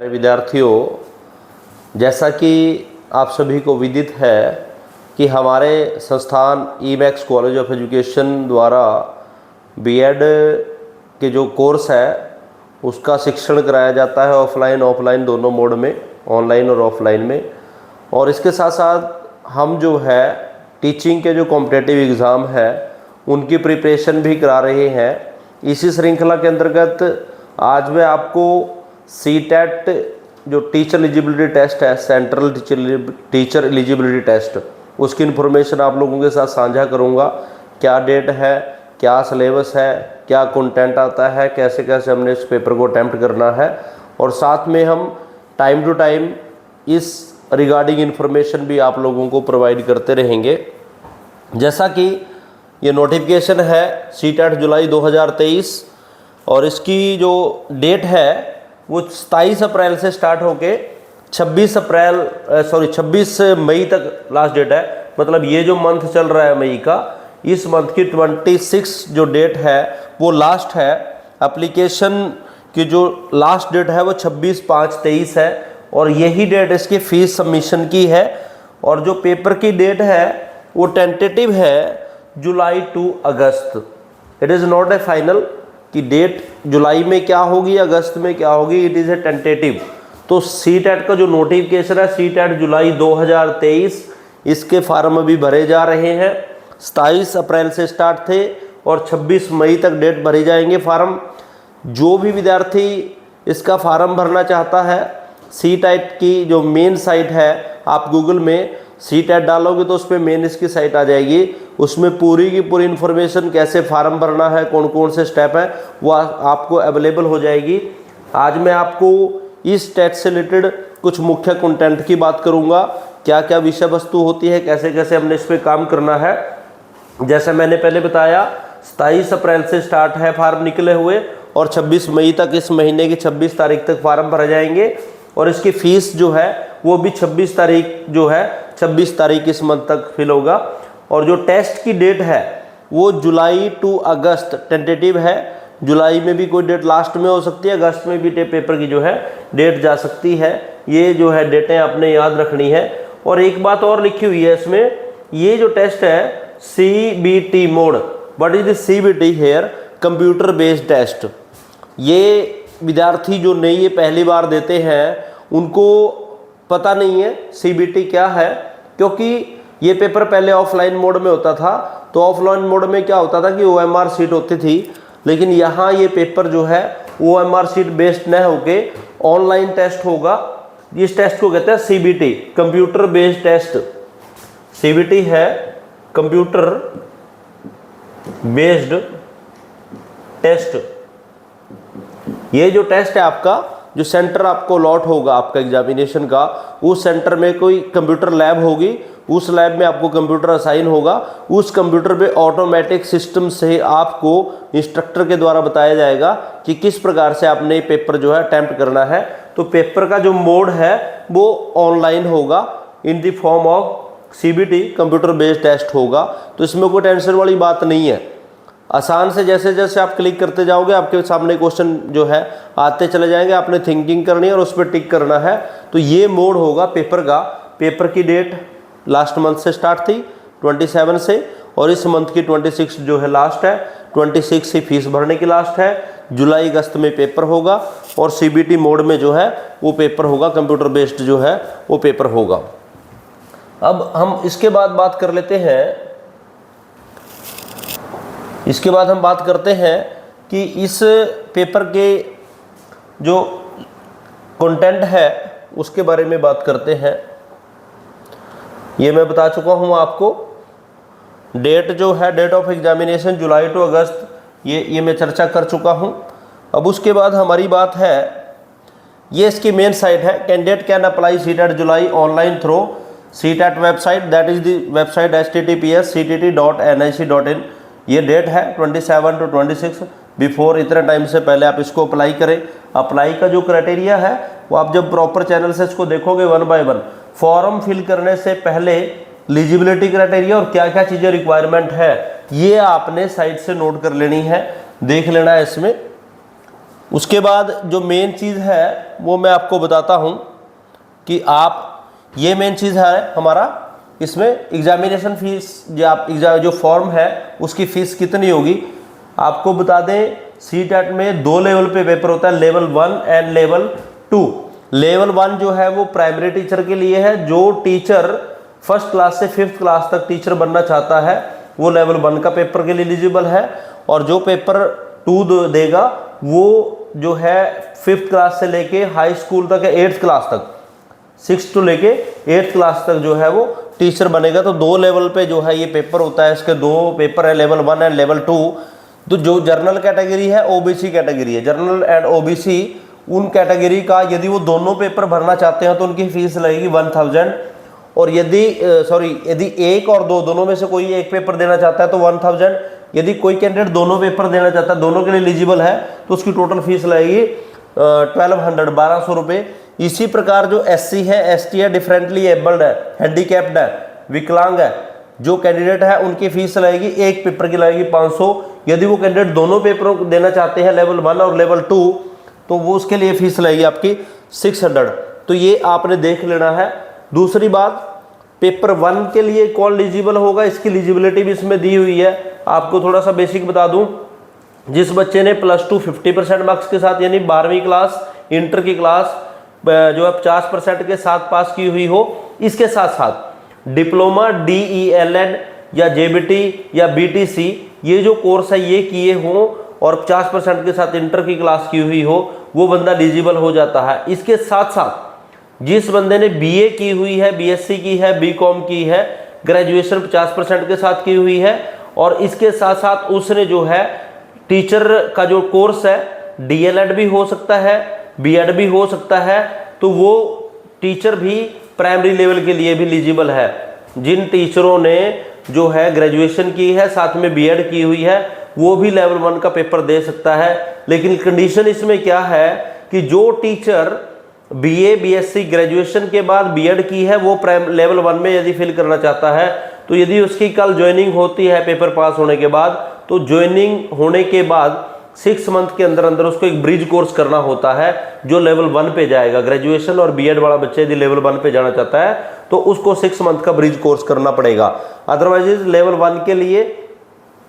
विद्यार्थियों, जैसा कि आप सभी को विदित है कि हमारे संस्थान ईमैक्स कॉलेज ऑफ एजुकेशन द्वारा बीएड के जो कोर्स है उसका शिक्षण कराया जाता है ऑफलाइन दोनों मोड में, ऑनलाइन और ऑफलाइन में। और इसके साथ साथ हम जो है टीचिंग के जो कॉम्पिटिटिव एग्ज़ाम है उनकी प्रिपरेशन भी करा रहे हैं। इसी श्रृंखला के अंतर्गत आज मैं आपको सीटेट जो टीचर एलिजिबिलिटी टेस्ट है, सेंट्रल टीचर एलिजिबिलिटी टेस्ट, उसकी इन्फॉर्मेशन आप लोगों के साथ साझा करूंगा। क्या डेट है, क्या सिलेबस है, क्या कंटेंट आता है, कैसे कैसे हमने इस पेपर को अटैम्प्ट करना है, और साथ में हम टाइम टू टाइम इस रिगार्डिंग इन्फॉर्मेशन भी आप लोगों को प्रोवाइड करते रहेंगे। जैसा कि ये नोटिफिकेशन है सीटेट जुलाई 2023 और इसकी जो डेट है वो 27 अप्रैल से स्टार्ट होके 26 मई तक लास्ट डेट है। मतलब ये जो मंथ चल रहा है मई का, इस मंथ की 26 जो डेट है वो लास्ट है। एप्लीकेशन की जो लास्ट डेट है वो 26/5/23 है और यही डेट इसकी फीस सबमिशन की है। और जो पेपर की डेट है वो टेंटेटिव है जुलाई टू अगस्त। It is not a final कि डेट जुलाई में क्या होगी, अगस्त में क्या होगी, इट इज़ ए टेंटेटिव। तो सीटेट का जो नोटिफिकेशन है सीटेट जुलाई 2023, इसके फार्म अभी भरे जा रहे हैं। 27 अप्रैल से स्टार्ट थे और 26 मई तक डेट भरे जाएंगे फार्म। जो भी विद्यार्थी इसका फार्म भरना चाहता है, सीटेट की जो मेन साइट है, आप गूगल में सीटेट डालोगे तो उस पर मेन इसकी साइट आ जाएगी। उसमें पूरी की पूरी इन्फॉर्मेशन कैसे फार्म भरना है, कौन कौन से स्टेप है, वो आपको अवेलेबल हो जाएगी। आज मैं आपको इस टेस्ट से रिलेटेड कुछ मुख्य कंटेंट की बात करूंगा, क्या क्या विषय वस्तु होती है, कैसे कैसे हमने इस पर काम करना है। जैसे मैंने पहले बताया 27 अप्रैल से स्टार्ट है फार्म निकले हुए और 26 मई तक, इस महीने की 26 तारीख तक फार्म भरे जाएंगे। और इसकी फीस जो है वो भी 26 तारीख इस मंथ तक फिल होगा। और जो टेस्ट की डेट है वो जुलाई टू अगस्त टेंटेटिव है। जुलाई में भी कोई डेट लास्ट में हो सकती है, अगस्त में भी पेपर की जो है डेट जा सकती है। ये जो है डेटें आपने याद रखनी है। और एक बात और लिखी हुई है इसमें, ये जो टेस्ट है CBT mode, what is the CBT here, computer based test. ये विद्यार्थी जो नई ये पहली बार देते हैं उनको पता नहीं है CBT क्या है, क्योंकि ये पेपर पहले ऑफलाइन मोड में होता था। तो ऑफलाइन मोड में क्या होता था कि OMR शीट होती थी, लेकिन यहाँ ये पेपर जो है OMR शीट बेस्ड न होके ऑनलाइन टेस्ट होगा। इस टेस्ट को कहते हैं CBT, computer based test. CBT है कंप्यूटर बेस्ड टेस्ट। ये जो टेस्ट है आपका, जो सेंटर आपको अलॉट होगा आपका एग्जामिनेशन का, उस सेंटर में कोई कंप्यूटर लैब होगी, उस लैब में आपको कंप्यूटर असाइन होगा। उस कंप्यूटर पे ऑटोमेटिक सिस्टम से आपको इंस्ट्रक्टर के द्वारा बताया जाएगा कि किस प्रकार से आपने पेपर जो है अटेम्प्ट करना है। तो पेपर का जो मोड है वो ऑनलाइन होगा, in the form of CBT, computer based test होगा। तो इसमें कोई टेंशन वाली बात नहीं है। आसान से जैसे जैसे आप क्लिक करते जाओगे आपके सामने क्वेश्चन जो है आते चले जाएंगे, आपने थिंकिंग करनी है और उस पर टिक करना है। तो ये मोड होगा पेपर का। पेपर की डेट लास्ट मंथ से स्टार्ट थी 27 से, और इस मंथ की 26 जो है लास्ट है। 26 ही फीस भरने की लास्ट है। जुलाई अगस्त में पेपर होगा और CBT मोड में जो है वो पेपर होगा, कंप्यूटर बेस्ड जो है वो पेपर होगा। अब हम इसके बाद बात कर लेते हैं, इसके बाद हम बात करते हैं कि इस पेपर के जो कंटेंट है उसके बारे में बात करते हैं। ये मैं बता चुका हूँ आपको। डेट जो है, डेट ऑफ एग्जामिनेशन जुलाई टू अगस्त, ये मैं चर्चा कर चुका हूँ। अब उसके बाद हमारी बात है, ये इसकी मेन साइट है, candidate can apply CTET July online through CTET website, that is the website https://ctt.nic.in। ये डेट है 27 to 26, बिफोर इतने टाइम से पहले आप इसको अप्लाई करें। अप्लाई का जो क्राइटेरिया है वो आप जब प्रॉपर चैनल से इसको देखोगे 1 by 1, फॉर्म फिल करने से पहले एलिजिबिलिटी क्राइटेरिया और क्या क्या चीज़ें रिक्वायरमेंट है ये आपने साइट से नोट कर लेनी है, देख लेना है इसमें। उसके बाद जो मेन चीज़ है वो मैं आपको बताता हूँ कि आप, ये मेन चीज़ है हमारा, इसमें एग्जामिनेशन फीस जो फॉर्म है उसकी फ़ीस कितनी होगी। आपको बता दें सीटेट में 2 लेवल पे पेपर होता है, लेवल 1 एंड लेवल 2। लेवल 1 जो है वो प्राइमरी टीचर के लिए है, जो टीचर फर्स्ट क्लास से 5th क्लास तक टीचर बनना चाहता है वो लेवल 1 का पेपर के लिए एलिजिबल है। और जो पेपर 2 देगा वो जो है 5th क्लास से लेके हाई स्कूल तक, 8th क्लास तक, 6 to लेके 8th क्लास तक जो है वो टीचर बनेगा। तो 2 लेवल पे जो है ये पेपर होता है, इसके 2 पेपर है, लेवल 1 एंड लेवल 2। तो जो जनरल कैटेगरी है, ओबीसी कैटेगरी है, जनरल एंड ओबीसी, उन कैटेगरी का यदि वो दोनों पेपर भरना चाहते हैं तो उनकी फीस लगेगी 1000। और यदि 1 और 2 दोनों में से कोई एक पेपर देना चाहता है तो 1000। यदि कोई कैंडिडेट दोनों पेपर देना चाहता है, दोनों के लिए एलिजिबल है, तो उसकी टोटल फीस लगेगी 1200 रुपये। इसी प्रकार जो एससी है, एसटी है, डिफरेंटली एबल्ड है, हैंडीकैप्ड है, विकलांग है, जो कैंडिडेट है उनकी फीस लगेगी, एक पेपर की लगेगी 500। यदि वो कैंडिडेट दोनों पेपरों को देना चाहते हैं, लेवल 1 और लेवल 2, तो वो उसके लिए फीस लगेगी आपकी 600। तो ये आपने देख लेना है। दूसरी बात, पेपर 1 के लिए कौन एलिजिबल होगा, इसकी एलिजिबिलिटी भी इसमें दी हुई है। आपको थोड़ा सा बेसिक बता दूं, जिस बच्चे ने +2 50% मार्क्स के साथ, यानी 12वीं क्लास, इंटर की क्लास जो है 50% के साथ पास की हुई हो, इसके साथ साथ डिप्लोमा, DELED या JBT या BTC, ये जो कोर्स है ये किए हों और 50% के साथ इंटर की क्लास की हुई हो, वो बंदा एलिजिबल हो जाता है। इसके साथ साथ जिस बंदे ने BA की हुई है, BSc की है, BCom की है, ग्रेजुएशन 50% के साथ की हुई है, और इसके साथ साथ उसने जो है टीचर का जो कोर्स है, DLED भी हो सकता है, B.Ed भी हो सकता है, तो वो टीचर भी प्राइमरी लेवल के लिए भी एलिजिबल है। जिन टीचरों ने जो है ग्रेजुएशन की है, साथ में B.Ed की हुई है, वो भी लेवल 1 का पेपर दे सकता है। लेकिन कंडीशन इसमें क्या है कि जो टीचर BA, BSc ग्रेजुएशन के बाद B.Ed की है, वो लेवल 1 में यदि फिल करना चाहता है, तो यदि उसकी कल ज्वाइनिंग होती है पेपर पास होने के बाद, तो ज्वाइनिंग होने के बाद 6 मंथ के अंदर अंदर उसको एक ब्रिज कोर्स करना होता है जो लेवल 1 पे जाएगा। ग्रेजुएशन और B.Ed वाला बच्चा यदि लेवल 1 पे जाना चाहता है तो उसको 6 मंथ का ब्रिज कोर्स करना पड़ेगा। अदरवाइज लेवल 1 के लिए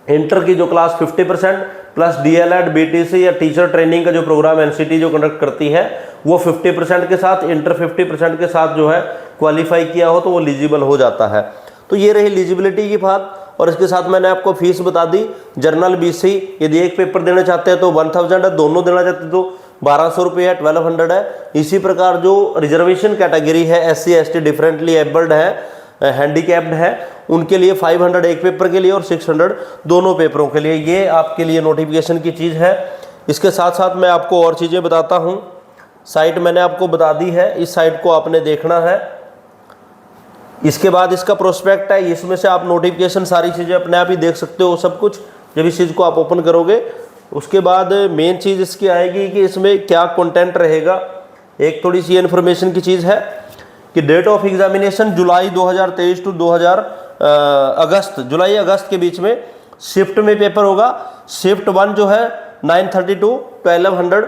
इंटर की जो क्लास 50% प्लस DLED, BTC या टीचर ट्रेनिंग का जो प्रोग्राम NCT जो कंडक्ट करती है, वो 50% के साथ, इंटर 50% के साथ जो है क्वालिफाई किया हो तो वो एलिजिबल हो जाता है। तो ये रही एलिजिबिलिटी की बात। और इसके साथ मैंने आपको फीस बता दी। जनरल BC यदि एक पेपर देना चाहते हैं तो 1000 है, दोनों देना चाहते हैं तो 1200 रुपये है, 1200 है। इसी प्रकार जो रिजर्वेशन कैटेगरी है, SC ST, डिफरेंटली एबल्ड है, हैंडीकैप्ड है, उनके लिए 500 एक पेपर के लिए और 600 दोनों पेपरों के लिए। ये आपके लिए नोटिफिकेशन की चीज़ है। इसके साथ साथ मैं आपको और चीज़ें बताता हूँ। साइट मैंने आपको बता दी है, इस साइट को आपने देखना है। इसके बाद इसका प्रोस्पेक्ट है, इसमें से आप नोटिफिकेशन सारी चीज़ें अपने आप ही देख सकते हो सब कुछ जब इस चीज़ को आप ओपन करोगे। उसके बाद मेन चीज़ इसकी आएगी कि इसमें क्या कंटेंट रहेगा। एक थोड़ी सी इन्फॉर्मेशन की चीज़ है कि डेट ऑफ एग्जामिनेशन जुलाई 2023 टू जुलाई अगस्त के बीच में शिफ्ट में पेपर होगा। शिफ्ट 1 जो है 9:30 to 1200,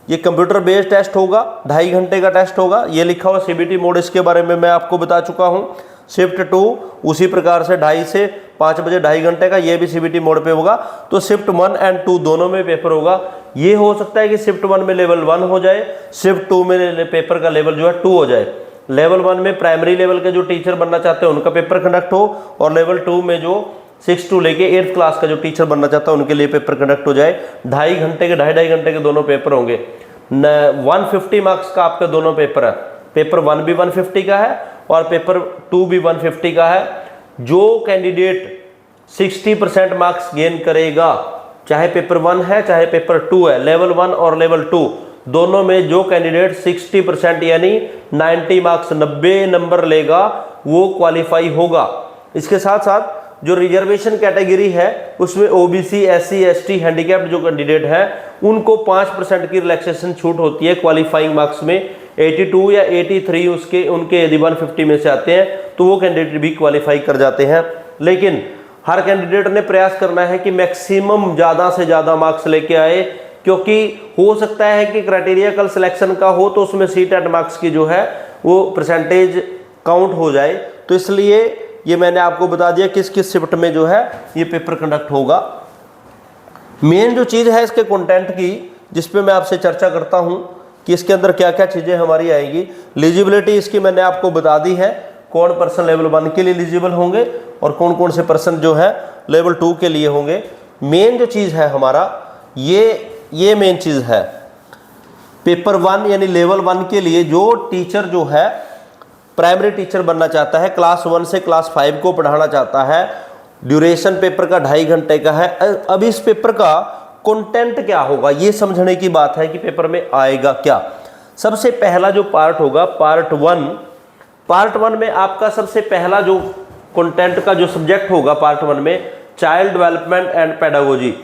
ये कंप्यूटर बेस्ड टेस्ट होगा, 2.5 घंटे का टेस्ट होगा। ये लिखा हुआ CBT मोड, इसके बारे में मैं आपको बता चुका हूँ। शिफ्ट 2 उसी प्रकार से 2:30 से 5 बजे 2.5 घंटे का, ये भी CBT मोड पे होगा। तो शिफ्ट 1 एंड 2 दोनों में पेपर होगा। ये हो सकता है कि शिफ्ट 1 में लेवल 1 हो जाए, शिफ्ट 2 में पेपर का लेवल जो है 2 हो जाए। लेवल 1 में प्राइमरी लेवल के जो टीचर बनना चाहते हैं उनका पेपर कंडक्ट हो, और लेवल 2 में जो 6 to लेके 8th क्लास का जो टीचर बनना चाहता है उनके लिए पेपर कंडक्ट हो जाए। 2.5 घंटे के 2.5 घंटे के दोनों पेपर होंगे। 150 मार्क्स का आपका दोनों पेपर है। पेपर 1 भी 150 का है और पेपर 2 भी 150 का है। जो कैंडिडेट 60% मार्क्स गेन करेगा, चाहे पेपर 1 है चाहे पेपर 2 है, लेवल 1 और लेवल 2 दोनों में जो कैंडिडेट 60% यानी 90 मार्क्स 90 नंबर लेगा वो क्वालिफाई होगा। इसके साथ साथ जो रिजर्वेशन कैटेगरी है उसमें OBC, SC ST, हैंडीकैप्ड जो कैंडिडेट है उनको 5% की रिलैक्सेशन छूट होती है क्वालिफाइंग मार्क्स में। 82 या 83 उनके यदि 150 में से आते हैं तो वो कैंडिडेट भी क्वालिफाई कर जाते हैं। लेकिन हर कैंडिडेट ने प्रयास करना है कि मैक्सिमम ज़्यादा से ज़्यादा मार्क्स लेके आए। क्योंकि हो सकता है कि क्राइटेरिया कल सिलेक्शन का हो तो उसमें सीटेट मार्क्स की जो है वो परसेंटेज काउंट हो जाए, तो इसलिए ये मैंने आपको बता दिया किस किस शिफ्ट में जो है ये पेपर कंडक्ट होगा। मेन जो चीज़ है इसके कंटेंट की, जिस पे मैं आपसे चर्चा करता हूँ कि इसके अंदर क्या क्या चीज़ें हमारी आएंगी। एलिजिबिलिटी इसकी मैंने आपको बता दी है, कौन पर्सन लेवल 1 के लिए एलिजिबल होंगे और कौन कौन से पर्सन जो है लेवल 2 के लिए होंगे। मेन जो चीज़ है हमारा ये मेन चीज़ है, पेपर 1 यानी लेवल 1 के लिए जो टीचर जो है प्राइमरी टीचर बनना चाहता है, क्लास 1 से क्लास 5 को पढ़ाना चाहता है, ड्यूरेशन पेपर का 2.5 घंटे का है। अब इस पेपर का कंटेंट क्या होगा ये समझने की बात है कि पेपर में आएगा क्या। सबसे पहला जो पार्ट होगा पार्ट 1 में आपका सबसे पहला जो कंटेंट का जो सब्जेक्ट होगा पार्ट 1 में चाइल्ड डेवलपमेंट एंड पेडागोजी,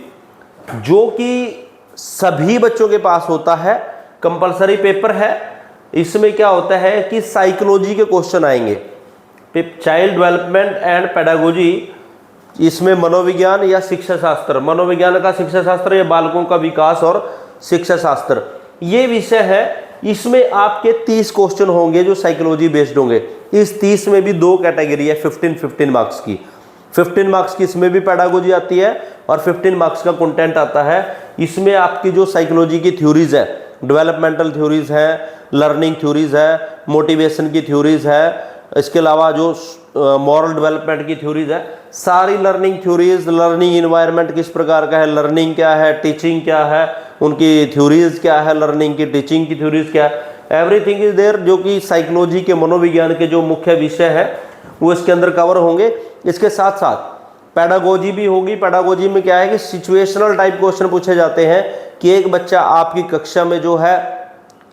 जो कि सभी बच्चों के पास होता है, कंपलसरी पेपर है। इसमें क्या होता है कि साइकोलॉजी के क्वेश्चन आएंगे। चाइल्ड डेवलपमेंट एंड पेडागोजी, इसमें मनोविज्ञान या शिक्षा शास्त्र, मनोविज्ञान का शिक्षा शास्त्र या बालकों का विकास और शिक्षा शास्त्र, ये विषय है। इसमें आपके 30 क्वेश्चन होंगे जो साइकोलॉजी बेस्ड होंगे। इस 30 में भी 2 कैटेगरी है 15 मार्क्स की। 15 मार्क्स की इसमें भी पेडागोजी आती है और 15 मार्क्स का कंटेंट आता है। इसमें आपकी जो साइकोलॉजी की थ्योरीज है, डेवलपमेंटल थ्योरीज है, लर्निंग थ्योरीज है, मोटिवेशन की थ्योरीज है, इसके अलावा जो मॉरल डेवलपमेंट की थ्योरीज है, सारी लर्निंग थ्योरीज, लर्निंग इन्वायरमेंट किस प्रकार का है, लर्निंग क्या है, टीचिंग क्या है, उनकी थ्योरीज क्या है, लर्निंग की टीचिंग की थ्योरीज क्या है, एवरीथिंग इज देयर, जो कि साइकोलॉजी के मनोविज्ञान के जो मुख्य विषय है वो इसके अंदर कवर होंगे। इसके साथ साथ पेडागोजी भी होगी। पेडागोजी में क्या है कि सिचुएशनल टाइप क्वेश्चन पूछे जाते हैं कि एक बच्चा आपकी कक्षा में जो है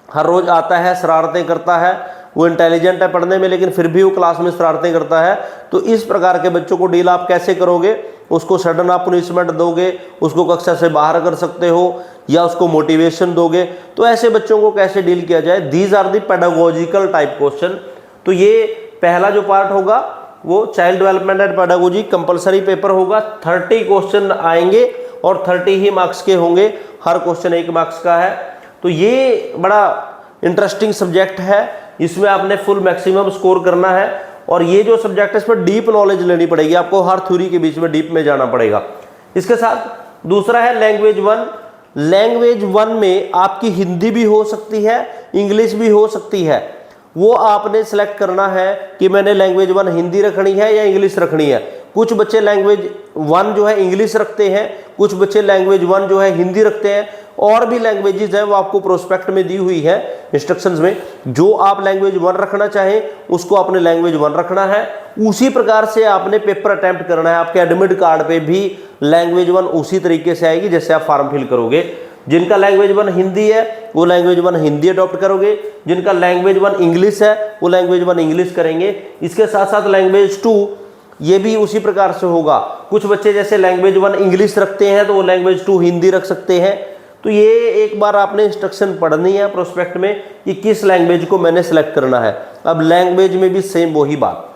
हर रोज आता है, शरारतें करता है, वो इंटेलिजेंट है पढ़ने में लेकिन फिर भी वो क्लास में शरारतें करता है, तो इस प्रकार के बच्चों को डील आप कैसे करोगे। उसको सडन आप पनिशमेंट दोगे, उसको कक्षा से बाहर कर सकते हो, या उसको मोटिवेशन दोगे, तो ऐसे बच्चों को कैसे डील किया जाए। These are the pedagogical type question. तो ये पहला जो पार्ट होगा वो child development and pedagogy compulsory paper होगा। 30 क्वेश्चन आएंगे और 30 ही मार्क्स के होंगे, हर क्वेश्चन 1 मार्क्स का है। तो ये बड़ा इंटरेस्टिंग सब्जेक्ट है, इसमें आपने फुल मैक्सिमम स्कोर करना है। और ये जो सब्जेक्ट है इसमें डीप नॉलेज लेनी पड़ेगी आपको, हर थ्योरी के बीच में डीप में जाना पड़ेगा। इसके साथ दूसरा है लैंग्वेज 1। लैंग्वेज 1 में आपकी हिंदी भी हो सकती है, इंग्लिश भी हो सकती है। वो आपने सेलेक्ट करना है कि मैंने लैंग्वेज 1 हिंदी रखनी है या इंग्लिश रखनी है। कुछ बच्चे लैंग्वेज 1 जो है इंग्लिश रखते हैं, कुछ बच्चे लैंग्वेज 1 जो है हिंदी रखते हैं, और भी लैंग्वेजेस है वो आपको प्रोस्पेक्ट में दी हुई है इंस्ट्रक्शंस में। जो आप लैंग्वेज 1 रखना चाहें उसको आपने लैंग्वेज 1 रखना है। उसी प्रकार से आपने पेपर अटेम्प्ट करना है। आपके एडमिट कार्ड पे भी लैंग्वेज 1 उसी तरीके से आएगी जैसे आप फॉर्म फिल करोगे। जिनका लैंग्वेज 1 हिंदी है वो लैंग्वेज 1 हिंदी अडॉप्ट करोगे, जिनका लैंग्वेज 1 इंग्लिश है वो लैंग्वेज 1 इंग्लिश करेंगे। इसके साथ साथ लैंग्वेज 2 ये भी उसी प्रकार से होगा। कुछ बच्चे जैसे लैंग्वेज 1 इंग्लिश रखते हैं तो वो लैंग्वेज 2 हिंदी रख सकते हैं। तो ये एक बार आपने इंस्ट्रक्शन पढ़नी है प्रोस्पेक्ट में कि किस लैंग्वेज को मैंने सेलेक्ट करना है। अब लैंग्वेज में भी सेम वही बात,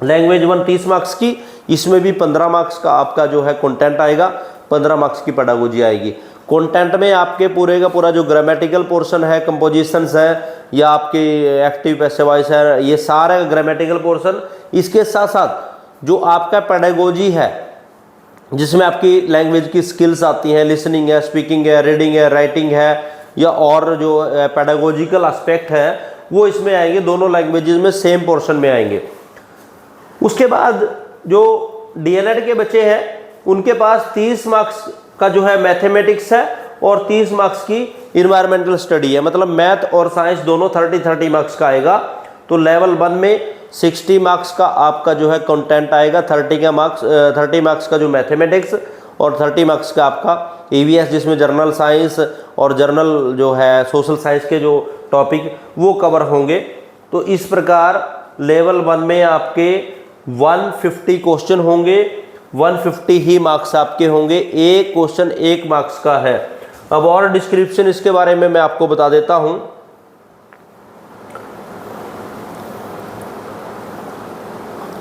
लैंग्वेज 1 30 मार्क्स की, इसमें भी 15 मार्क्स का आपका जो है कंटेंट आएगा, 15 मार्क्स की पेडागोजी आएगी। कंटेंट में आपके पूरे का पूरा जो ग्रामेटिकल पोर्शन है, कंपोजिशंस है या आपके एक्टिव पैसिव वॉइस है, ये सारा ग्रामेटिकल पोर्शन। इसके साथ साथ जो आपका पेडागोजी है जिसमें आपकी लैंग्वेज की स्किल्स आती हैं, लिसनिंग है, स्पीकिंग है, रीडिंग है, राइटिंग है, या और जो पेडागोजिकल एस्पेक्ट है वो इसमें आएंगे। दोनों लैंग्वेजेस में सेम पोर्शन में आएंगे। उसके बाद जो डीएलएड के बच्चे हैं उनके पास 30 मार्क्स का जो है मैथमेटिक्स है और 30 मार्क्स की इन्वायरमेंटल स्टडी है। मतलब मैथ और साइंस दोनों 30 मार्क्स का आएगा। तो लेवल 1 में 60 मार्क्स का आपका जो है कंटेंट आएगा, 30 मार्क्स का जो मैथमेटिक्स और 30 मार्क्स का आपका ईवीएस जिसमें जर्नल साइंस और जर्नल जो है सोशल साइंस के जो टॉपिक वो कवर होंगे। तो इस प्रकार लेवल 1 में आपके 150 क्वेश्चन होंगे, 150 ही मार्क्स आपके होंगे। एक क्वेश्चन 1 मार्क्स का है। अब और डिस्क्रिप्शन इसके बारे में मैं आपको बता देता हूं।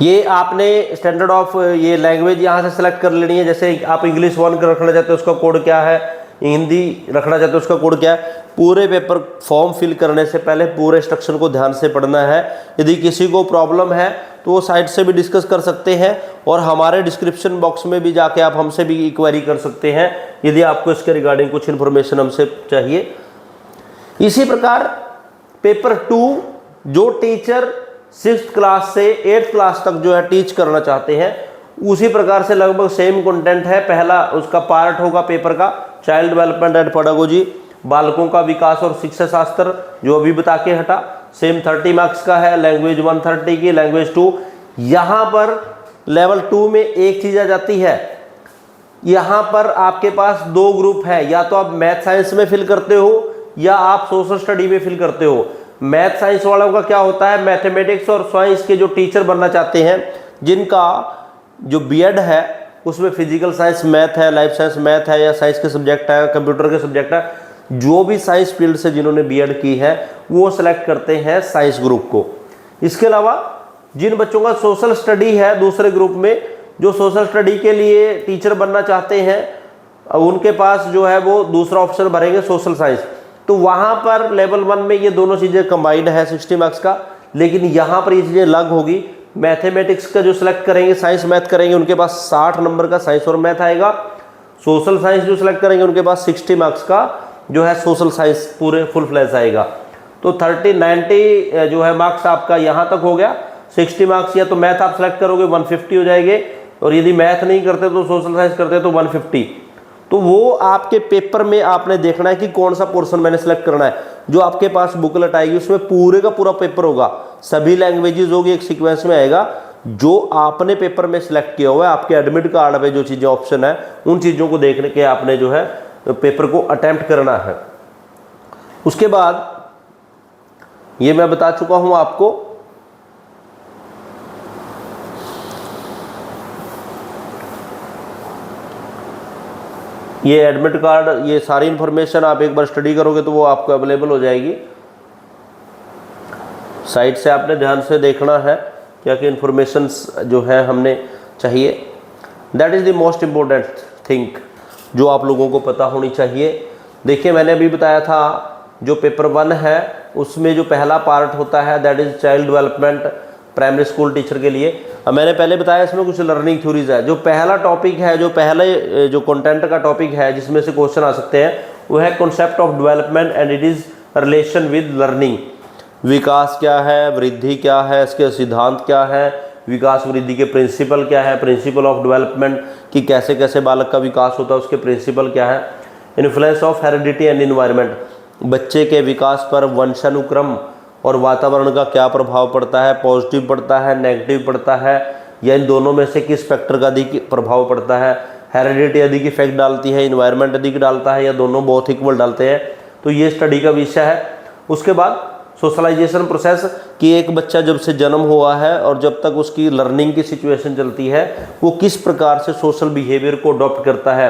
ये आपने स्टैंडर्ड ऑफ ये लैंग्वेज यहाँ से सेलेक्ट कर लेनी है। जैसे आप इंग्लिश 1 रखना चाहते हो उसका कोड क्या है, हिंदी रखना चाहते हो उसका कोड क्या है। पूरे पेपर फॉर्म फिल करने से पहले पूरे इंस्ट्रक्शन को ध्यान से पढ़ना है। यदि किसी को प्रॉब्लम है तो वो साइट से भी डिस्कस कर सकते हैं और हमारे डिस्क्रिप्शन बॉक्स में भी जाके आप हमसे भी इंक्वायरी कर सकते हैं यदि आपको इसके रिगार्डिंग कुछ इन्फॉर्मेशन हमसे चाहिए। इसी प्रकार पेपर 2 जो टीचर 6th क्लास से 8th क्लास तक जो है टीच करना चाहते हैं, उसी प्रकार से लगभग सेम कंटेंट है। पहला उसका पार्ट होगा पेपर का चाइल्ड डेवलपमेंट एंड पेडागोजी, बालकों का विकास और शिक्षा शास्त्र, जो अभी बता के हटा, सेम 30 मार्क्स का है। लैंग्वेज 130 की, लैंग्वेज 2। यहाँ पर लेवल 2 में एक चीज़ आ जाती है, यहाँ पर आपके पास 2 ग्रुप है, या तो आप मैथ साइंस में फिल करते हो या आप सोशल स्टडी में फिल करते हो। मैथ साइंस वालों का क्या होता है, मैथमेटिक्स और साइंस के जो टीचर बनना चाहते हैं, जिनका जो बीएड है उसमें फिजिकल साइंस मैथ है, लाइफ साइंस मैथ है, या साइंस के सब्जेक्ट है, कंप्यूटर के सब्जेक्ट है, जो भी साइंस फील्ड से जिन्होंने बीएड की है वो सेलेक्ट करते हैं साइंस ग्रुप को। इसके अलावा जिन बच्चों का सोशल स्टडी है दूसरे ग्रुप में, जो सोशल स्टडी के लिए टीचर बनना चाहते हैं, उनके पास जो है वो दूसरा ऑप्शन भरेंगे सोशल साइंस। तो वहाँ पर लेवल 1 में ये दोनों चीज़ें कंबाइंड है 60 मार्क्स का, लेकिन यहाँ पर ये चीज़ें अलग होगी। मैथमेटिक्स का जो सिलेक्ट करेंगे, साइंस मैथ करेंगे, उनके पास 60 नंबर का साइंस और मैथ आएगा। सोशल साइंस जो सिलेक्ट करेंगे उनके पास 60 मार्क्स का जो है सोशल साइंस पूरे फुल फ्लैश आएगा। तो 90 जो है मार्क्स आपका यहाँ तक हो गया। 60 मार्क्स या तो मैथ आप सेलेक्ट करोगे 150 हो जाएंगे, और यदि मैथ नहीं करते तो सोशल साइंस करते तो 150। तो वो आपके पेपर में आपने देखना है कि कौन सा पोर्शन मैंने सेलेक्ट करना है। जो आपके पास बुकलेट आएगी उसमें पूरे का पूरा पेपर होगा, सभी लैंग्वेजेस होगी, एक सीक्वेंस में आएगा। जो आपने पेपर में सिलेक्ट किया हुआ है, आपके एडमिट कार्ड पे जो चीज़ें ऑप्शन है, उन चीज़ों को देखने के आपने जो है पेपर को अटेम्प्ट करना है। उसके बाद ये मैं बता चुका हूं आपको, ये एडमिट कार्ड, ये सारी इंफॉर्मेशन आप एक बार स्टडी करोगे तो वो आपको अवेलेबल हो जाएगी। साइट से आपने ध्यान से देखना है क्या कि इंफॉर्मेशन जो है हमने चाहिए। That is the most important thing जो आप लोगों को पता होनी चाहिए। देखिए मैंने अभी बताया था जो पेपर 1 है उसमें जो पहला पार्ट होता है that is child development primary school teacher के लिए। अब मैंने पहले बताया इसमें कुछ लर्निंग थ्योरीज है। जो पहला टॉपिक है, जो पहले जो कंटेंट का टॉपिक है जिसमें से क्वेश्चन आ सकते हैं, वो है concept of development and it is relation with learning. विकास क्या है, वृद्धि क्या है, इसके सिद्धांत क्या है, विकास वृद्धि के प्रिंसिपल क्या है, प्रिंसिपल ऑफ डेवलपमेंट कि कैसे कैसे बालक का विकास होता है, उसके प्रिंसिपल क्या है। Influence of heredity and environment, बच्चे के विकास पर वंशानुक्रम और वातावरण का क्या प्रभाव पड़ता है, पॉजिटिव पड़ता है, नेगेटिव पड़ता है, या इन दोनों में से किस फैक्टर का अधिक प्रभाव पड़ता है। हेरिडिटी अधिक इफेक्ट डालती है, इन्वायरमेंट अधिक डालता है, या दोनों बहुत इक्वल डालते हैं। तो ये स्टडी का विषय है। उसके बाद सोशलाइजेशन प्रोसेस कि एक बच्चा जब से जन्म हुआ है और जब तक उसकी लर्निंग की सिचुएशन चलती है वो किस प्रकार से सोशल बिहेवियर को अडॉप्ट करता है।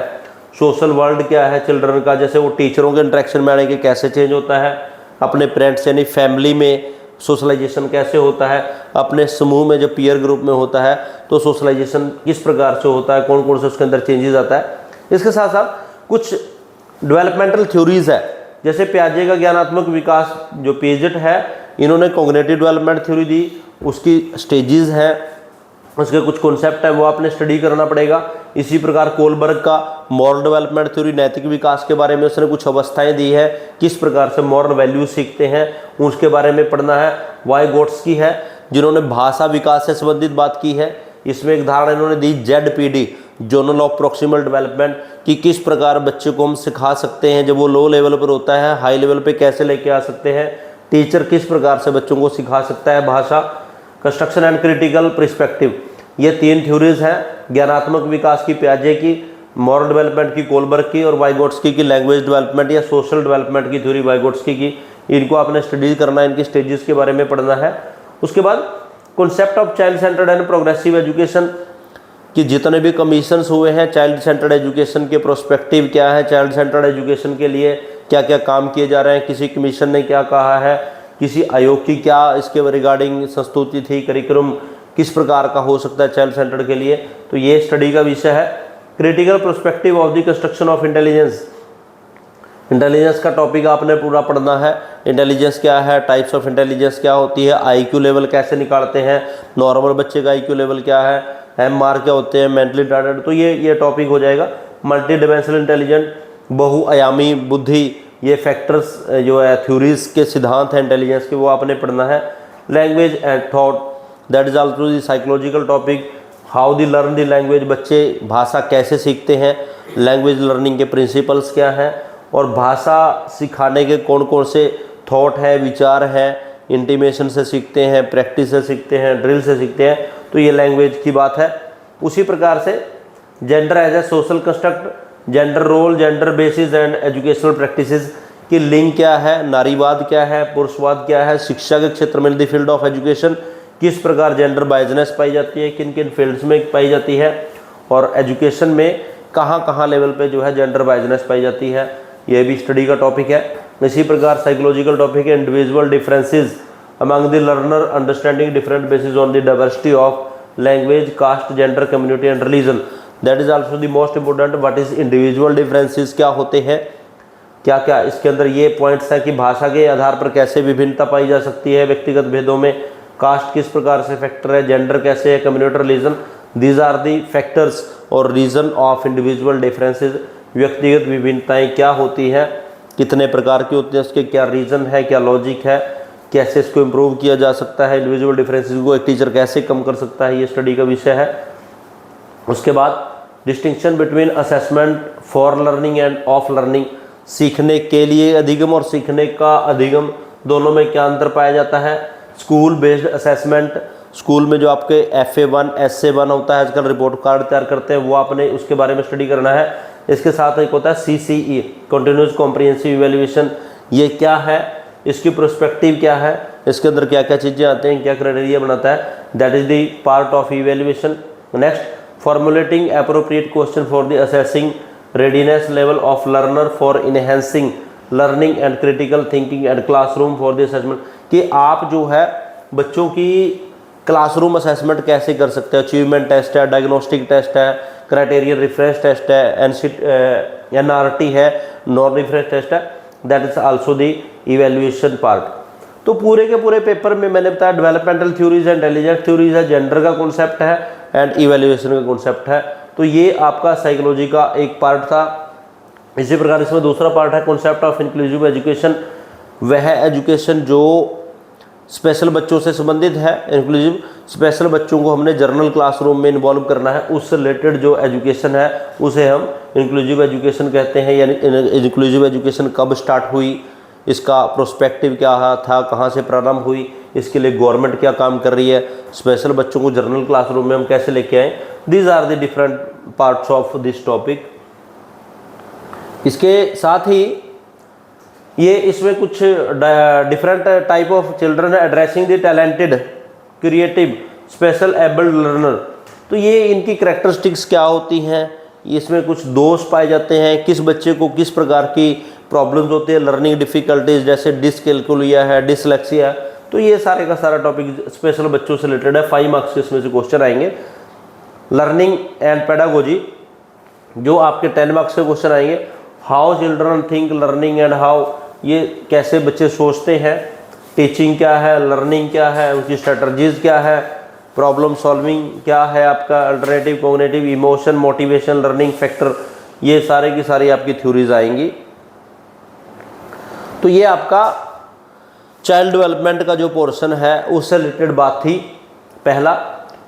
सोशल वर्ल्ड क्या है चिल्ड्रन का, जैसे वो टीचरों के इंटरेक्शन में आने के कैसे चेंज होता है, अपने पेरेंट्स यानी फैमिली में सोशलाइजेशन कैसे होता है, अपने समूह में जब पीयर ग्रुप में होता है तो सोशलाइजेशन किस प्रकार से होता है, कौन कौन से उसके अंदर चेंजेस आता है। इसके साथ साथ कुछ डेवलपमेंटल थ्योरीज है, जैसे पियाजे का ज्ञानात्मक विकास जो पिएजेट है, इन्होंने कॉग्निटिव डेवलपमेंट थ्योरी दी, उसकी स्टेजेस हैं, उसके कुछ कॉन्सेप्ट है वो आपने स्टडी करना पड़ेगा। इसी प्रकार कोलबर्ग का मॉरल डेवलपमेंट थ्योरी, नैतिक विकास के बारे में उसने कुछ अवस्थाएं दी है, किस प्रकार से मॉरल वैल्यूज सीखते हैं उसके बारे में पढ़ना है। वाइगोट्स्की है जिन्होंने भाषा विकास से संबंधित बात की है, इसमें एक धारणा इन्होंने दी ZPD zonal of proximal development कि किस प्रकार बच्चे को हम सिखा सकते हैं जब वो लो लेवल पर होता है, हाई लेवल पे कैसे लेके आ सकते हैं, टीचर किस प्रकार से बच्चों को सिखा सकता है भाषा। कंस्ट्रक्शन एंड क्रिटिकल पर्सपेक्टिव, ये 3 थ्योरीज हैं, ज्ञानात्मक विकास की पियाजे की, मॉरल डेवलपमेंट की कोलबर्ग की, और वाइगोट्स्की की लैंग्वेज डेवलपमेंट या सोशल डेवलपमेंट की थ्योरी वाइगोट्स्की की। इनको आपने स्टडी करना है, इनकी स्टेजेस के बारे में पढ़ना है। उसके बाद concept of child centred and progressive education कि जितने भी कमीशंस हुए हैं चाइल्ड सेंटर्ड एजुकेशन के प्रोस्पेक्टिव क्या है, चाइल्ड सेंटर्ड एजुकेशन के लिए क्या क्या काम किए जा रहे हैं, किसी कमीशन ने क्या कहा है, किसी आयोग की क्या इसके रिगार्डिंग संस्तुति थी, करिकुलम किस प्रकार का हो सकता है चाइल्ड सेंटर्ड के लिए, तो ये स्टडी का विषय है। Critical prospective of the construction of intelligence intelligence का टॉपिक आपने पूरा पढ़ना है। इंटेलिजेंस क्या है, टाइप्स ऑफ इंटेलिजेंस क्या होती है, आईक्यू लेवल कैसे निकालते हैं, नॉर्मल बच्चे का आईक्यू लेवल क्या है, एमआर क्या होते हैं, मेंटली रिटार्डेड, तो ये टॉपिक हो जाएगा। मल्टी डिमेंशनल इंटेलिजेंट, बहुआयामी बुद्धि, ये फैक्टर्स जो है थ्योरीज के सिद्धांत हैं इंटेलिजेंस के, वो आपने पढ़ना है। Language and thought, that is also the psychological topic. How the learn the language, बच्चे भाषा कैसे सीखते हैं, लैंग्वेज लर्निंग के प्रिंसिपल्स क्या हैं, और भाषा सिखाने के कौन कौन से थॉट हैं, विचार हैं, इंटीमेशन से सीखते हैं, प्रैक्टिस से सीखते हैं, ड्रिल से सीखते हैं, तो ये लैंग्वेज की बात है। उसी प्रकार से gender as a social construct, gender role, gender basis and educational practices की लिंग क्या है, नारीवाद क्या है, पुरुषवाद क्या है, शिक्षा के क्षेत्र में द फील्ड ऑफ एजुकेशन किस प्रकार जेंडर बाइजनेस पाई जाती है, किन किन फील्ड्स में पाई जाती है, और एजुकेशन में कहाँ कहाँ लेवल पे जो है जेंडर बाइजनेस पाई जाती है, ये भी स्टडी का टॉपिक है। इसी प्रकार साइकोलॉजिकल टॉपिक है individual differences among the learner, understanding different basis on the diversity of language, caste, gender, community and religion, that is also the most important. What is individual differences, क्या होते हैं, क्या क्या इसके अंदर ये पॉइंट्स हैं कि भाषा के आधार पर कैसे विभिन्नता पाई जा सकती है व्यक्तिगत भेदों में, कास्ट किस प्रकार से फैक्टर है, जेंडर कैसे है, community, religion, these are the factors और रीजन ऑफ इंडिविजुअल डिफरेंसेस, व्यक्तिगत विभिन्नताएं क्या होती हैं, कितने प्रकार की होती हैं, उसके क्या रीज़न है, क्या लॉजिक है, कैसे इसको इम्प्रूव किया जा सकता है, इंडिविजुअल डिफरेंसेस को एक टीचर कैसे कम कर सकता है, ये स्टडी का विषय है। उसके बाद distinction between assessment for learning end of learning, सीखने के लिए अधिगम और सीखने का अधिगम दोनों में क्या अंतर पाया जाता है। स्कूल बेस्ड असेसमेंट, स्कूल में जो आपके FA1 SA1 होता है, आजकल रिपोर्ट कार्ड तैयार करते हैं, वो आपने उसके बारे में स्टडी करना है। इसके साथ एक होता है CCE कंटिन्यूस कॉम्प्रिहेंसिव इवैल्यूएशन, ये क्या है, इसकी प्रोस्पेक्टिव क्या है, इसके अंदर क्या क्या चीज़ें आते हैं, क्या क्राइटेरिया बनाता है, that is the part of evaluation. Next, formulating appropriate question for the assessing readiness level of learner for enhancing learning and critical thinking and classroom for the assessment, कि आप जो है बच्चों की क्लासरूम असेसमेंट कैसे कर सकते हैं। अचीवमेंट टेस्ट है, डायग्नोस्टिक टेस्ट है, क्राइटेरियन रिफरेंस टेस्ट है, NRT है, नॉन रिफरेंस टेस्ट है, that is also the evaluation part. तो पूरे के पूरे पेपर में मैंने बताया डेवलपमेंटल थ्योरीज है, इंटेलिजेंट थ्योरीज है, जेंडर का कॉन्सेप्ट है एंड इवैल्यूएशन का कॉन्सेप्ट है। तो ये आपका साइकोलॉजी का एक पार्ट था। इसी प्रकार इसमें दूसरा पार्ट है कॉन्सेप्ट ऑफ इंक्लूसिव एजुकेशन, वह एजुकेशन जो स्पेशल बच्चों से संबंधित है। इंक्लूसिव, स्पेशल बच्चों को हमने जर्नल क्लासरूम में इन्वॉल्व करना है, उससे रिलेटेड जो एजुकेशन है उसे हम इंक्लूसिव एजुकेशन कहते हैं। यानी इंक्लूसिव एजुकेशन कब स्टार्ट हुई, इसका प्रोस्पेक्टिव क्या था, कहाँ से प्रारंभ हुई, इसके लिए गवर्नमेंट क्या काम कर रही है, स्पेशल बच्चों को जर्नल क्लासरूम में हम कैसे लेके आए, these are the different parts of this topic. इसके साथ ही ये इसमें कुछ डिफरेंट टाइप ऑफ चिल्ड्रन है, addressing the talented, creative, special abled learner, तो ये इनकी कैरेक्टरिस्टिक्स क्या होती हैं, इसमें कुछ दोष पाए जाते हैं, किस बच्चे को किस प्रकार की प्रॉब्लम्स होती है, लर्निंग डिफिकल्टीज जैसे डिसकैल्कुलिया है, डिसलेक्सिया है, तो ये सारे का सारा टॉपिक स्पेशल बच्चों से रिलेटेड है। 5 मार्क्स के इसमें से क्वेश्चन आएंगे। लर्निंग एंड पेडागोजी जो आपके 10 मार्क्स के क्वेश्चन आएंगे। How children think learning and how, ये कैसे बच्चे सोचते हैं, टीचिंग क्या है, लर्निंग क्या है, उनकी स्ट्रेटजीज क्या है, प्रॉब्लम सॉल्विंग क्या है आपका, alternative, cognitive, emotion, motivation, learning factor, ये सारे की सारी आपकी थ्योरीज आएंगी। तो ये आपका चाइल्ड डेवलपमेंट का जो पोर्शन है उससे रिलेटेड बात थी पहला।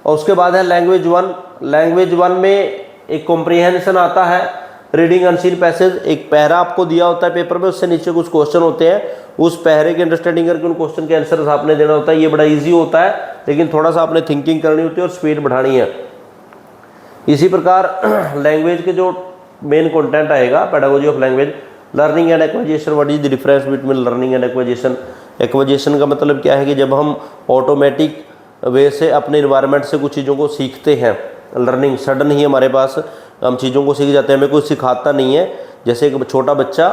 और उसके बाद है लैंग्वेज 1। लैंग्वेज 1 में एक कॉम्प्रिहेंशन आता है, रीडिंग अनसीन पैसेज, एक पहरा आपको दिया होता है पेपर में, उससे नीचे कुछ क्वेश्चन होते हैं, उस पहरे की अंडरस्टैंडिंग करके उन क्वेश्चन के आंसर आपने देना होता है। ये बड़ा इजी होता है, लेकिन थोड़ा सा आपने थिंकिंग करनी होती है और स्पीड बढ़ानी है। इसी प्रकार लैंग्वेज के जो मेन कंटेंट आएगा, pedagogy of language, learning and acquisition, what is the difference between learning and acquisition. Acquisition का मतलब क्या है कि जब हम ऑटोमेटिक वे से अपने इन्वायरमेंट से कुछ चीज़ों को सीखते हैं, लर्निंग सडन ही हमारे पास हम चीज़ों को सीख जाते हैं, हमें कोई सिखाता नहीं है। जैसे एक छोटा बच्चा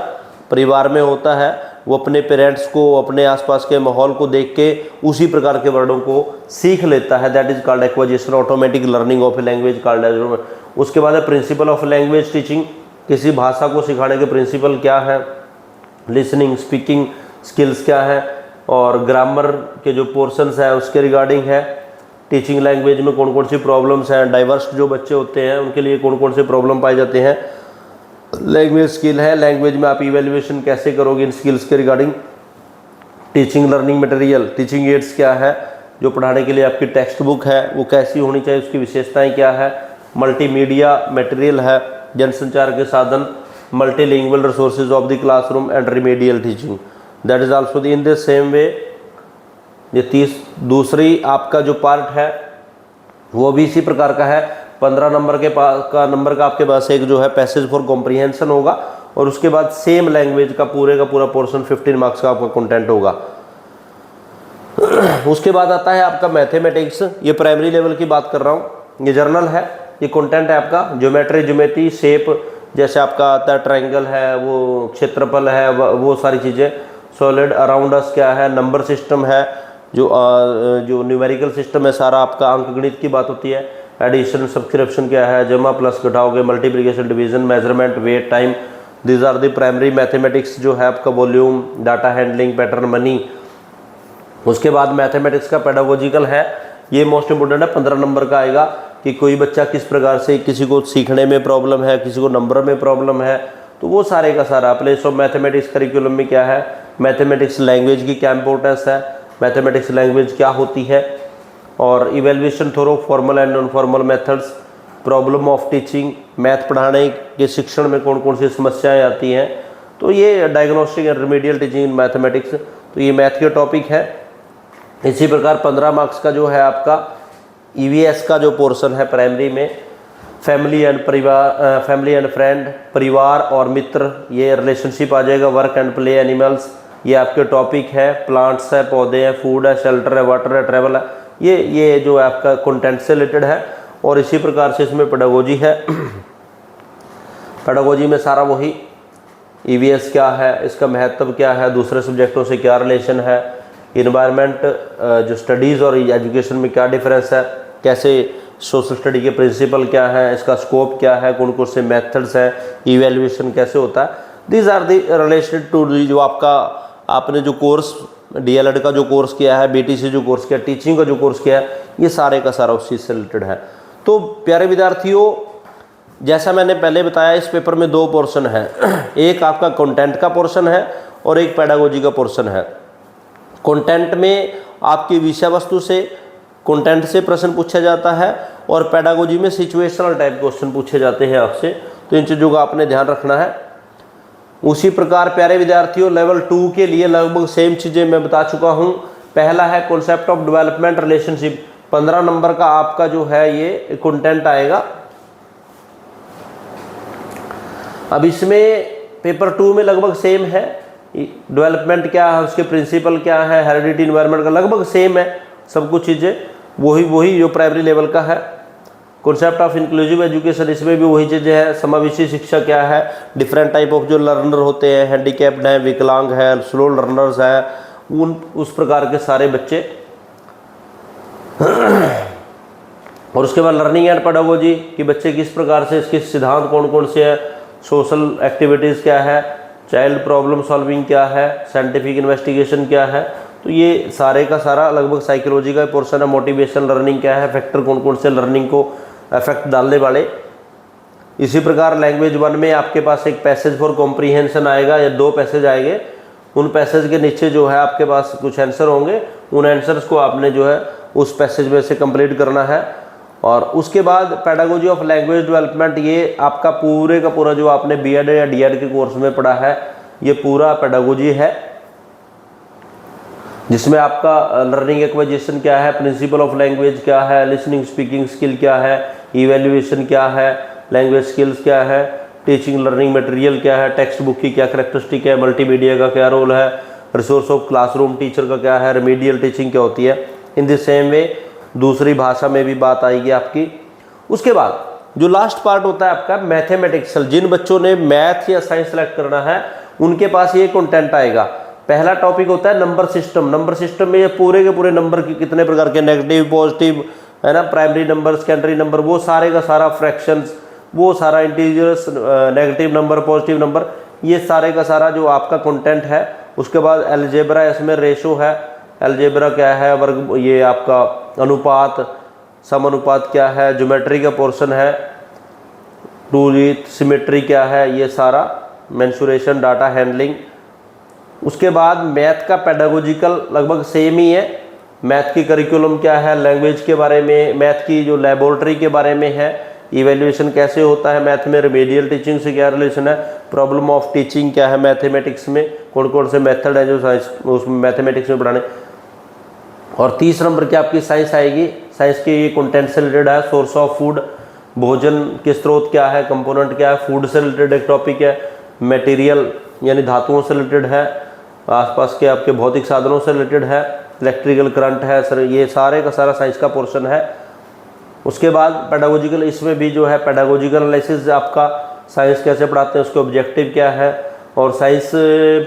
परिवार में होता है, वो अपने पेरेंट्स को, अपने आसपास के माहौल को देख के उसी प्रकार के वर्डों को सीख लेता है, that is called acquisition, automatic learning of a language called as. उसके बाद है प्रिंसिपल ऑफ लैंग्वेज टीचिंग, किसी भाषा को सिखाने के प्रिंसिपल क्या है, लिसनिंग स्पीकिंग स्किल्स क्या है, और ग्रामर के जो पोर्शंस हैं उसके रिगार्डिंग है। टीचिंग लैंग्वेज में कौन कौन सी प्रॉब्लम्स हैं, डाइवर्स जो बच्चे होते हैं उनके लिए कौन कौन से प्रॉब्लम पाए जाते हैं। लैंग्वेज स्किल है, लैंग्वेज में आप इवेल्युएशन कैसे करोगे इन स्किल्स के regarding. Teaching learning material, teaching ads क्या है, जो पढ़ाने के लिए आपकी टेक्स्ट बुक है वो कैसी होनी चाहिए, उसकी विशेषताएं क्या है। मल्टीमीडिया मटेरियल है, जनसंचार के साधन, multilingual resources of the classroom and remedial teaching, that is also in the same way. ये दूसरी आपका जो पार्ट है वो भी इसी प्रकार का है। 15 नंबर नंबर का आपके पास एक जो है पैसेज फॉर कॉम्प्रिहेंशन होगा, और उसके बाद सेम लैंग्वेज का पूरा पोर्शन 15 मार्क्स का आपका कंटेंट होगा। उसके बाद आता है आपका मैथमेटिक्स, ये प्राइमरी लेवल की बात कर रहा हूँ। ये जर्नल है, ये कंटेंट है आपका ज्योमेट्री शेप, जैसे आपका आता है ट्रायंगल है, वो क्षेत्रफल है, वो सारी चीज़ें। सॉलिड अराउंड अस क्या है, नंबर सिस्टम है, जो न्यूमेरिकल सिस्टम है सारा आपका, अंकगणित की बात होती है। एडिशन सब्सक्रिप्शन क्या है, जमा प्लस घटाओगे, multiplication division, measurement, weight, time, these are the primary mathematics जो है आपका। Volume, data handling, pattern, money. उसके बाद मैथमेटिक्स का पेडागोजिकल है, ये मोस्ट इंपोर्टेंट है, 15 नंबर का आएगा कि कोई बच्चा किस प्रकार से, किसी को सीखने में प्रॉब्लम है, किसी को नंबर में प्रॉब्लम है, तो वो सारे का सारा प्लेस ऑफ मैथमेटिक्स करिकुलम में क्या है। मैथमेटिक्स लैंग्वेज की क्या इंपॉर्टेंस है, मैथमेटिक्स लैंग्वेज क्या होती है, और evaluation through formal and non formal methods, problem of teaching, math पढ़ाने के शिक्षण में कौन कौन सी समस्याएं आती हैं, तो ये diagnostic and remedial teaching in mathematics, तो ये मैथ के टॉपिक है। इसी प्रकार 15 मार्क्स का जो है आपका ईवीएस का जो पोर्शन है प्राइमरी में, फैमिली एंड फ्रेंड, परिवार और मित्र, ये रिलेशनशिप आ जाएगा। वर्क एंड प्ले, एनिमल्स, ये आपके टॉपिक है। प्लांट्स है, पौधे हैं, फूड है, शेल्टर है, वाटर है, ट्रैवल है, ये जो आपका कंटेंट से रिलेटेड है। और इसी प्रकार से इसमें पेडागोजी है। पेडागोजी में सारा वही, ईवीएस क्या है, इसका महत्व क्या है, दूसरे सब्जेक्टों से क्या रिलेशन है, इन्वायरमेंट जो स्टडीज़ और एजुकेशन में क्या डिफरेंस है, कैसे सोशल स्टडी के प्रिंसिपल क्या है, इसका स्कोप क्या है, कौन कौन से मेथड्स हैं, इवैल्यूएशन कैसे होता है। These are the related to जो आपने जो कोर्स डीएलएड का जो कोर्स किया है, बीटीसी जो कोर्स किया, टीचिंग का जो कोर्स किया है, ये सारे का सारा उस चीज़ से रिलेटेड है। तो प्यारे विद्यार्थियों, जैसा मैंने पहले बताया, इस पेपर में 2 पोर्शन है, एक आपका कंटेंट का पोर्शन है और एक पेडागोजी का पोर्शन है। कंटेंट में आपकी विषय वस्तु से, कंटेंट से प्रश्न पूछा जाता है, और पेडागोजी में सिचुएशनल टाइप क्वेश्चन पूछे जाते हैं आपसे, तो इन चीज़ों का आपने ध्यान रखना है। उसी प्रकार प्यारे विद्यार्थियों, लेवल 2 के लिए लगभग सेम चीज़ें मैं बता चुका हूँ। पहला है concept of development relationship, 15 number का आपका जो है ये कंटेंट आएगा। अब इसमें पेपर 2 में लगभग सेम है, डेवलपमेंट क्या है, उसके प्रिंसिपल क्या है, हेरिडिटी, इन्वायरमेंट का लगभग सेम है सब कुछ चीज़ें, वही जो प्राइमरी लेवल का है। कॉन्सेप्ट ऑफ इंक्लूसिव एजुकेशन, इसमें भी वही चीज़ें हैं। समावेशी शिक्षा क्या है, डिफरेंट टाइप ऑफ जो लर्नर होते हैं, हैंडीकैप्ड हैं, विकलांग हैं, स्लो लर्नर्स हैं, उस प्रकार के सारे बच्चे। और उसके बाद लर्निंग एंड पेडागोजी कि बच्चे किस प्रकार से, इसके सिद्धांत कौन कौन से हैं, सोशल एक्टिविटीज़ क्या है, चाइल्ड प्रॉब्लम सॉल्विंग क्या है, साइंटिफिक इन्वेस्टिगेशन क्या है, तो ये सारे का सारा लगभग साइकोलॉजी का पोर्शन है। मोटिवेशन लर्निंग क्या है, फैक्टर कौन कौन से लर्निंग को इफेक्ट डालने वाले। इसी प्रकार लैंग्वेज 1 में आपके पास एक पैसेज फॉर कॉम्प्रीहेंशन आएगा, या 2 पैसेज आएंगे। उन पैसेज के नीचे जो है आपके पास कुछ आंसर होंगे, उन आंसर्स को आपने जो है उस पैसेज में से कंप्लीट करना है। और उसके बाद पेडागोजी ऑफ लैंग्वेज डेवलपमेंट, ये आपका पूरे का पूरा जो आपने बीएड या डीएड के कोर्स में पढ़ा है, ये पूरा पेडागोजी है, जिसमें आपका लर्निंग एक्विजिशन क्या है, प्रिंसिपल ऑफ लैंग्वेज क्या है, लिसनिंग स्पीकिंग स्किल क्या है, इवैल्यूएशन क्या है, लैंग्वेज स्किल्स क्या है, टीचिंग लर्निंग मटेरियल क्या है, टेक्स्ट बुक की क्या करैक्टरिस्टिक है, मल्टीमीडिया का क्या रोल है, रिसोर्स ऑफ क्लासरूम टीचर का क्या है, रिमीडियल टीचिंग क्या होती है। इन द सेम वे दूसरी भाषा में भी बात आएगी आपकी। उसके बाद जो लास्ट पार्ट होता है आपका मैथमेटिक्सल, जिन बच्चों ने मैथ या साइंस सेलेक्ट करना है उनके पास ये कंटेंट आएगा। पहला टॉपिक होता है नंबर सिस्टम। नंबर सिस्टम में ये पूरे के पूरे नंबर के कितने प्रकार के, नेगेटिव पॉजिटिव है ना, प्राइमरी नंबर, सेकेंडरी नंबर, वो सारे का सारा फ्रैक्शंस, वो सारा integers, negative number, positive number, ये सारे का सारा जो आपका कंटेंट है। उसके बाद अलजेब्रा, इसमें रेशो है, अलजेब्रा क्या है, वर्ग, ये आपका अनुपात, समानुपात क्या है, ज्योमेट्री का पोर्शन है, टू रीथ सिमेट्री क्या है, ये सारा मेंसुरेशन, डाटा हैंडलिंग। उसके बाद मैथ का पेडागोजिकल लगभग सेम ही है, मैथ की करिकुलम क्या है, लैंग्वेज के बारे में, मैथ की जो लेबोरेटरी के बारे में है, इवेल्युएशन कैसे होता है मैथ में, रेमेडियल टीचिंग से क्या रिलेशन है, प्रॉब्लम ऑफ टीचिंग क्या है, मैथमेटिक्स में कौन कौन से मेथड है जो साइंस उसमें मैथमेटिक्स में पढ़ाने। और 30 नंबर की आपकी साइंस आएगी, साइंस के ये कंटेंट से रिलेटेड है, सोर्स ऑफ फूड, भोजन के स्रोत क्या है, कंपोनेंट क्या है, फूड से रिलेटेड एक टॉपिक है, मटेरियल यानी धातुओं से रिलेटेड है, आसपास के आपके भौतिक साधनों से रिलेटेड है, इलेक्ट्रिकल करंट है सर, ये सारे का सारा साइंस का पोर्शन है। उसके बाद पेडागोजिकल, इसमें भी जो है पेडागोजिकल एनालिसिस, आपका साइंस कैसे पढ़ाते हैं, उसके ऑब्जेक्टिव क्या है, और साइंस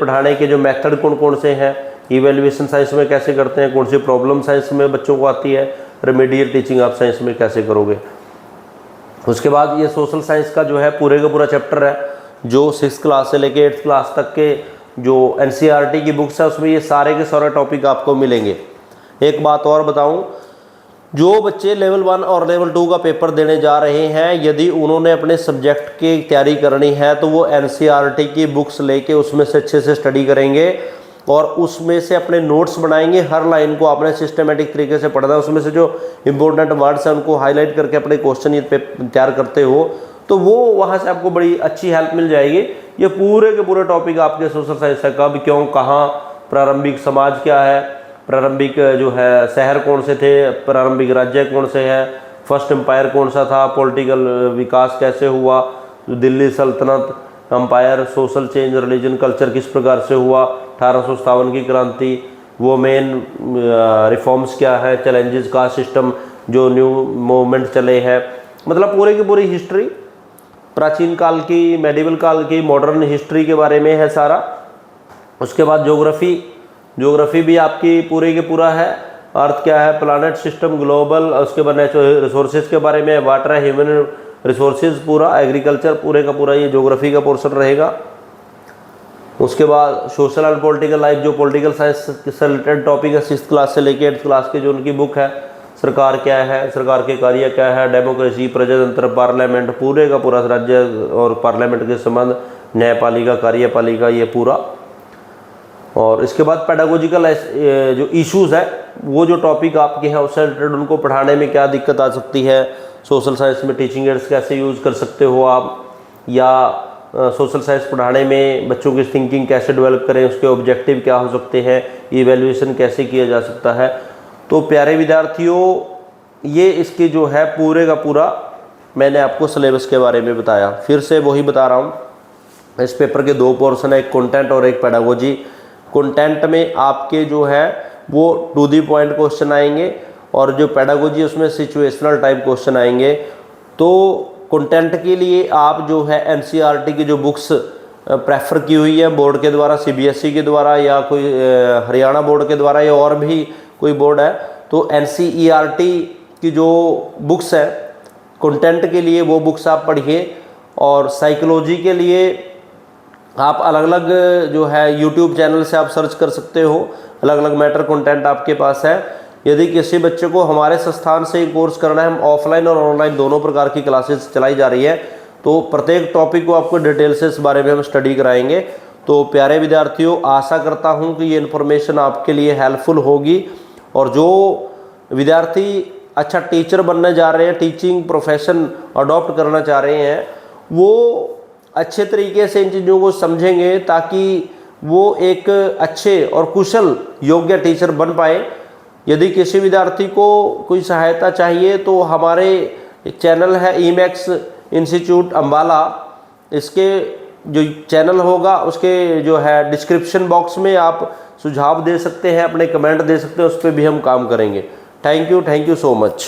पढ़ाने के जो मेथड कौन कौन से हैं, इवेल्युएशन साइंस में कैसे करते हैं, कौन सी प्रॉब्लम साइंस में बच्चों को आती है, रेमेडियल टीचिंग आप साइंस में कैसे करोगे। उसके बाद ये सोशल साइंस का जो है पूरे का पूरा चैप्टर है, जो 6th क्लास से लेके 8th क्लास तक के जो NCERT की बुक्स है उसमें ये सारे के सारे टॉपिक आपको मिलेंगे। एक बात और बताऊं, जो बच्चे लेवल 1 और लेवल 2 का पेपर देने जा रहे हैं, यदि उन्होंने अपने सब्जेक्ट की तैयारी करनी है तो वो NCERT की बुक्स लेके उसमें से अच्छे से स्टडी करेंगे और उसमें से अपने नोट्स बनाएंगे। हर लाइन को आपने सिस्टमेटिक तरीके से पढ़ना है, उसमें से जो इंपॉर्टेंट वर्ड्स हैं उनको हाईलाइट करके अपने क्वेश्चन पे तैयार करते हो तो वो वहाँ से आपको बड़ी अच्छी हेल्प मिल जाएगी। ये पूरे के पूरे टॉपिक आपके सोशल साइंस है, कब, क्यों, कहाँ, प्रारंभिक समाज क्या है, प्रारंभिक जो है शहर कौन से थे, प्रारंभिक राज्य कौन से हैं, फर्स्ट एम्पायर कौन सा था, पॉलिटिकल विकास कैसे हुआ, Delhi Sultanate, empire, social change, religion, culture किस प्रकार से हुआ, 1857 की क्रांति, वो मेन रिफॉर्म्स क्या है, चैलेंजेस का सिस्टम, जो न्यू मूवमेंट चले हैं, मतलब पूरे की पूरी हिस्ट्री, प्राचीन काल की, मेडिवल काल की, मॉडर्न हिस्ट्री के बारे में है सारा। उसके बाद ज्योग्राफी भी आपकी पूरे के पूरा है, अर्थ क्या है, प्लानट सिस्टम, ग्लोबल, उसके बाद नेचुरल रिसोर्सेज के बारे में, वाटर है, ह्यूमन रिसोर्सेज पूरा, एग्रीकल्चर पूरे का पूरा ये ज्योग्राफी का पोर्शन रहेगा। उसके बाद सोशल एंड पॉलिटिकल लाइफ, जो पॉलिटिकल साइंस से रिलेटेड टॉपिक है, 6th क्लास से लेकर 8th क्लास की जो उनकी बुक है, सरकार क्या है, सरकार के कार्य क्या है, डेमोक्रेसी, प्रजातंत्र, पार्लियामेंट, पूरे का पूरा राज्य और पार्लियामेंट के संबंध, न्यायपालिका, कार्यपालिका, ये पूरा। और इसके बाद पेडागोजिकल जो इश्यूज़ है, वो जो टॉपिक आपके हैं उससे रिलेटेड उनको पढ़ाने में क्या दिक्कत आ सकती है, सोशल साइंस में टीचिंग एड्स कैसे यूज़ कर सकते हो आप, या सोशल साइंस पढ़ाने में बच्चों की थिंकिंग कैसे डेवलप करें, उसके ऑब्जेक्टिव क्या हो सकते हैं, इवैल्यूएशन कैसे किया जा सकता है। तो प्यारे विद्यार्थियों, ये इसकी जो है पूरे का पूरा मैंने आपको सिलेबस के बारे में बताया। फिर से वही बता रहा हूँ, इस पेपर के 2 पोर्शन है, एक कंटेंट और एक पेडागोजी। कंटेंट में आपके जो है वो टू दी पॉइंट क्वेश्चन आएंगे और जो पेडागोजी उसमें सिचुएशनल टाइप क्वेश्चन आएंगे। तो कंटेंट के लिए आप जो है NCERT की जो बुक्स प्रेफर की हुई है बोर्ड के द्वारा, CBSE के द्वारा या कोई हरियाणा बोर्ड के द्वारा या और भी कोई बोर्ड है, तो NCERT की जो बुक्स है कंटेंट के लिए वो बुक्स आप पढ़िए। और साइकोलॉजी के लिए आप अलग अलग जो है YouTube चैनल से आप सर्च कर सकते हो, अलग अलग मैटर कंटेंट आपके पास है। यदि किसी बच्चे को हमारे संस्थान से ही कोर्स करना है, हम ऑफलाइन और ऑनलाइन दोनों प्रकार की क्लासेस चलाई जा रही है, तो प्रत्येक टॉपिक को आपको डिटेल से इस बारे में हम स्टडी कराएंगे। तो प्यारे विद्यार्थियों, आशा करता हूं कि ये इन्फॉर्मेशन आपके लिए हेल्पफुल होगी। और जो विद्यार्थी अच्छा टीचर बनने जा रहे हैं, टीचिंग प्रोफेशन अडॉप्ट करना चाह रहे हैं, वो अच्छे तरीके से इन चीज़ों को समझेंगे ताकि वो एक अच्छे और कुशल योग्य टीचर बन पाए। यदि किसी विद्यार्थी को कोई सहायता चाहिए तो हमारे चैनल है EMAX इंस्टीट्यूट अम्बाला, इसके जो चैनल होगा उसके जो है डिस्क्रिप्शन बॉक्स में आप सुझाव दे सकते हैं, अपने कमेंट दे सकते हैं, उस पर भी हम काम करेंगे। Thank you so much.